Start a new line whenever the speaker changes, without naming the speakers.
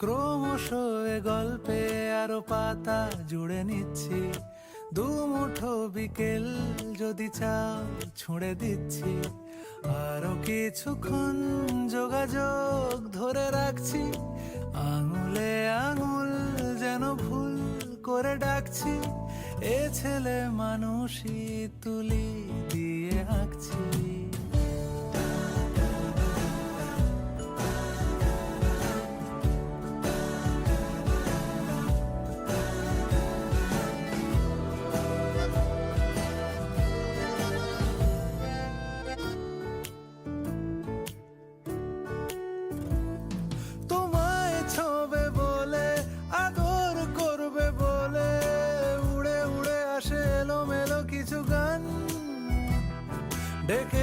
ক্রমশ এ গল্পে আরো পাতা জুড়ে নিচ্ছি, দুমুঠো বিকেল যদি চাও ছুঁড়ে দিচ্ছি। আরো কিছুক্ষণ যোগাযোগ ধরে রাখছি, আঙুলে আঙুল যেন ভুল করে ডাকছি। এ ছেলে মানুষই তুলি দিয়ে আঁকছি। তোমায় ছোবে বলে, আদর করবে বলে, উড়ে উড়ে আসে এলোমেলো কিছু গান, ডেকে